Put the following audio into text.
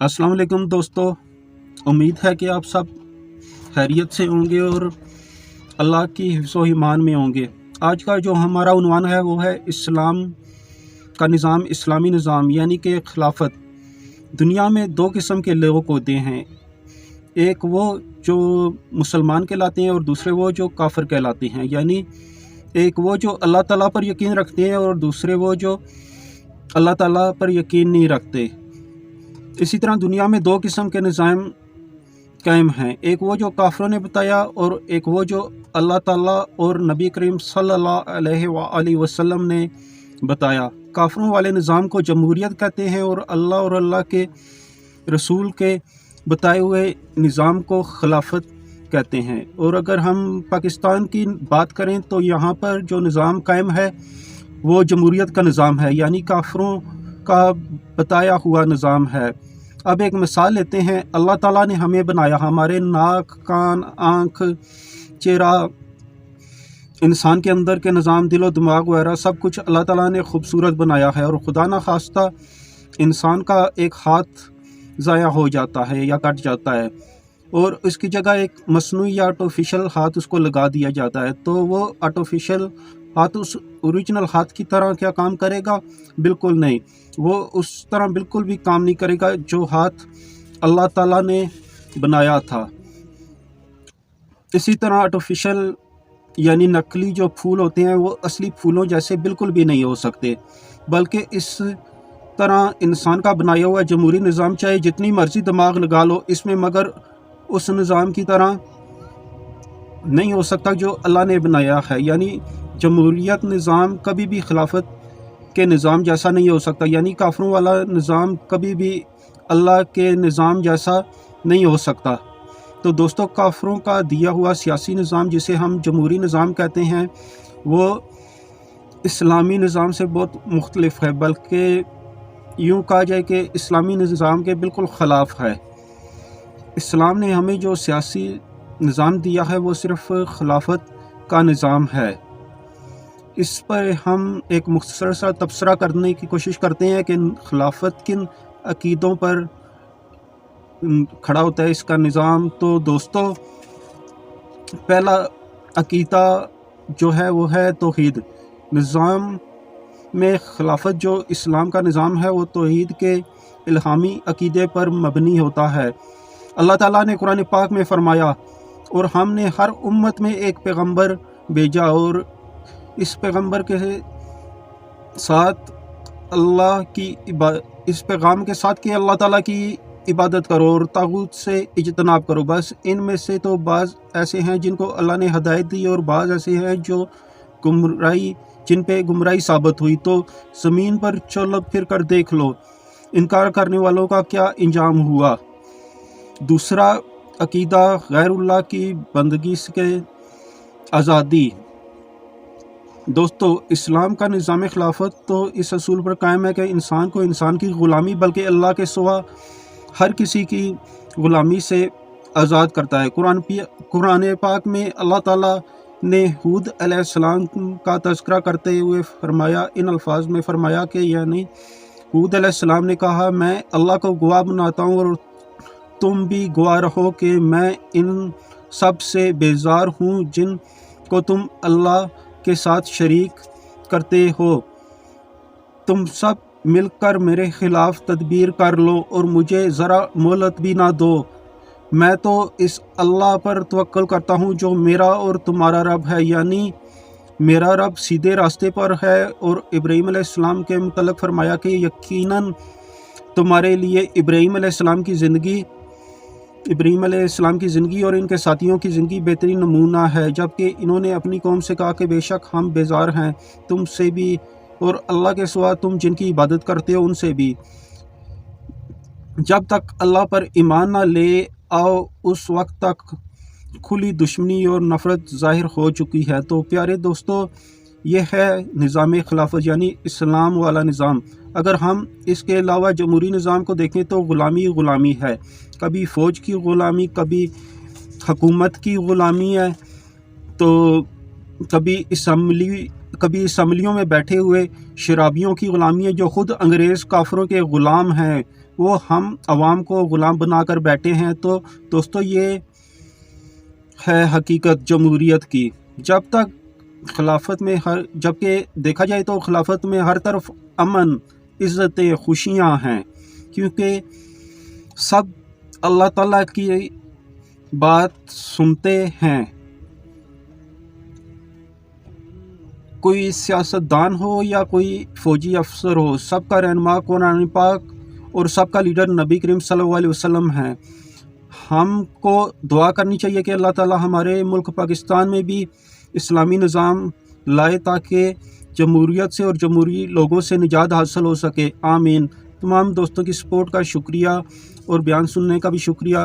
अस्सलाम वालेकुम दोस्तों, उम्मीद है कि आप सब खैरियत से होंगे और अल्लाह की हिफ्ज़-ओ ईमान में होंगे। आज का जो हमारा उन्वान है वो है इस्लाम का निज़ाम, इस्लामी निज़ाम यानी कि खिलाफत। दुनिया में दो किस्म के लोग होते हैं, एक वो जो मुसलमान कहलाते हैं और दूसरे वो जो काफ़िर कहलाते हैं। यानी एक वो जो अल्लाह ताला पर यकीन रखते हैं और दूसरे वो जो अल्लाह ताला पर यकीन नहीं रखते। इसी तरह दुनिया में दो किस्म के निज़ाम कायम हैं, एक वो जो काफ़िरों ने बताया और एक वो जो अल्लाह ताला और नबी करीम सल्लल्लाहु अलैहि वसल्लम ने बताया। काफ़िरों वाले निज़ाम को जमहूरियत कहते हैं और अल्लाह के रसूल के बताए हुए निज़ाम को खिलाफत कहते हैं। और अगर हम पाकिस्तान की बात करें तो यहाँ पर जो निज़ाम कायम है वो जमहूरियत का निज़ाम है, यानी काफ़िरों का बताया हुआ निज़ाम है। अब एक मिसाल लेते हैं, अल्लाह ताला ने हमें बनाया, हमारे नाक, कान, आँख, चेहरा, इंसान के अंदर के निज़ाम, दिलो दिमाग वगैरह सब कुछ अल्लाह ताला ने खूबसूरत बनाया है। और खुदा न खास्ता इंसान का एक हाथ ज़ाया हो जाता है या कट जाता है और इसकी जगह एक मसनूई या आर्टिफिशियल हाथ उसको लगा दिया जाता है, तो वो आर्टिफिशियल हाथ उस ओरिजिनल हाथ की तरह क्या काम करेगा? बिल्कुल नहीं, वो उस तरह बिल्कुल भी काम नहीं करेगा जो हाथ अल्लाह ताला ने बनाया था। इसी तरह आर्टिफिशियल यानी नकली जो फूल होते हैं वो असली फूलों जैसे बिल्कुल भी नहीं हो सकते, बल्कि इस तरह इंसान का बनाया हुआ जमहूरी निज़ाम चाहे जितनी मर्जी दिमाग लगा लो इसमें, मगर उस निज़ाम की तरह नहीं हो सकता जो अल्लाह ने बनाया है। यानी जमहूरियत निज़ाम कभी भी खिलाफत के निज़ाम जैसा नहीं हो सकता, यानी काफ़िरों वाला निज़ाम कभी भी अल्लाह के निज़ाम जैसा नहीं हो सकता। तो दोस्तों, काफ़िरों का दिया हुआ सियासी निज़ाम जिसे हम जमहूरी निज़ाम कहते हैं वो इस्लामी निज़ाम से बहुत मुख्तलिफ है, बल्कि यूँ कहा जाए कि इस्लामी निज़ाम के बिल्कुल ख़िलाफ़ है। इस्लाम ने हमें जो सियासी निज़ाम दिया है वो सिर्फ़ खिलाफत का निज़ाम है। इस पर हम एक मुख्तसर सा तबसरा करने की कोशिश करते हैं कि खिलाफत किन अकीदों पर खड़ा होता है इसका निज़ाम। तो दोस्तों, पहला अकीदा जो है वो है तौहीद। निज़ाम में खिलाफत जो इस्लाम का निज़ाम है वो तौहीद के इल्हामी अकीदे पर मबनी होता है। अल्लाह ताला ने कुरान पाक में फरमाया, और हमने हर उम्मत में एक पैगंबर भेजा और इस पैगंबर के साथ इस पैगाम के साथ कि अल्लाह ताला की इबादत करो और तागूत से इज्तनाब करो। बस इनमें से तो बाज़ ऐसे हैं जिनको अल्लाह ने हदायत दी और बाज़ ऐसे हैं जिन पे गुमराही साबित हुई। तो ज़मीन पर चलो फिर कर देख लो, इनकार करने वालों का क्या इंजाम हुआ। दूसरा अकीदा गैरुल्लाह की बंदगी के आज़ादी। दोस्तों, इस्लाम का निज़ाम खिलाफत तो इस असूल पर कायम है कि इंसान को इंसान की ग़ुलामी बल्कि अल्लाह के सिवा हर किसी की ग़ुलामी से आज़ाद करता है। कुरान पाक में अल्लाह ताला ने हूद अलैहिस्सलाम का तज़किरा करते हुए फरमाया, इन अल्फाज में फरमाया कि यानी हूद अलैहिस्सलाम ने कहा, मैं अल्लाह को गवाह बनाता हूँ और तुम भी गवाह रहो कि मैं इन सब से बेजार हूँ जिन को तुम अल्लाह के साथ शरीक करते हो। तुम सब मिलकर मेरे ख़िलाफ़ तदबीर कर लो और मुझे ज़रा मोहलत भी ना दो। मैं तो इस अल्लाह पर तवक्कल करता हूँ जो मेरा और तुम्हारा रब है, यानी मेरा रब सीधे रास्ते पर है। और इब्राहीम अलैहिस्सलाम के मुतल्लिक़ फरमाया कि यकीनन तुम्हारे लिए इब्राहीम अलैहिस्सलाम की ज़िंदगी और इनके साथियों की ज़िंदगी बेहतरीन नमूना है, जबकि इन्होंने अपनी कौम से कहा कि बेशक हम बेजार हैं तुमसे भी और अल्लाह के सिवा तुम जिनकी इबादत करते हो उनसे भी। जब तक अल्लाह पर ईमान ना ले आओ उस वक्त तक खुली दुश्मनी और नफ़रत ज़ाहिर हो चुकी है। तो प्यारे दोस्तों, ये है निज़ाम खिलाफत यानी इस्लाम वाला निज़ाम। अगर हम इसके अलावा जमहूरी निज़ाम को देखें तो ग़ुलामी है, कभी फ़ौज की ग़ुलामी, कभी हुकूमत की ग़ुलामी है, तो कभी असम्बलियों में बैठे हुए शराबियों की ग़ुलामी है जो ख़ुद अंग्रेज़ काफ़िरों के ग़ुलाम हैं وہ ہم عوام کو غلام بنا کر بیٹھے ہیں۔ تو دوستو یہ ہے حقیقت جمہوریت کی۔ جب تک خلافت میں جبکہ دیکھا جائے تو خلافت میں ہر طرف امن، عزتیں، خوشیاں ہیں، کیونکہ سب اللہ تعالیٰ کی بات سنتے ہیں۔ کوئی سیاستدان ہو یا کوئی فوجی افسر ہو، سب کا رہنما قرآن پاک اور سب کا لیڈر نبی کریم صلی اللہ علیہ وسلم ہے۔ ہم کو دعا کرنی چاہیے کہ اللہ تعالیٰ ہمارے ملک پاکستان میں بھی اسلامی نظام لائے تاکہ جمہوریت سے اور جمہوری لوگوں سے نجات حاصل ہو سکے۔ آمین۔ تمام دوستوں کی سپورٹ کا شکریہ اور بیان سننے کا بھی شکریہ۔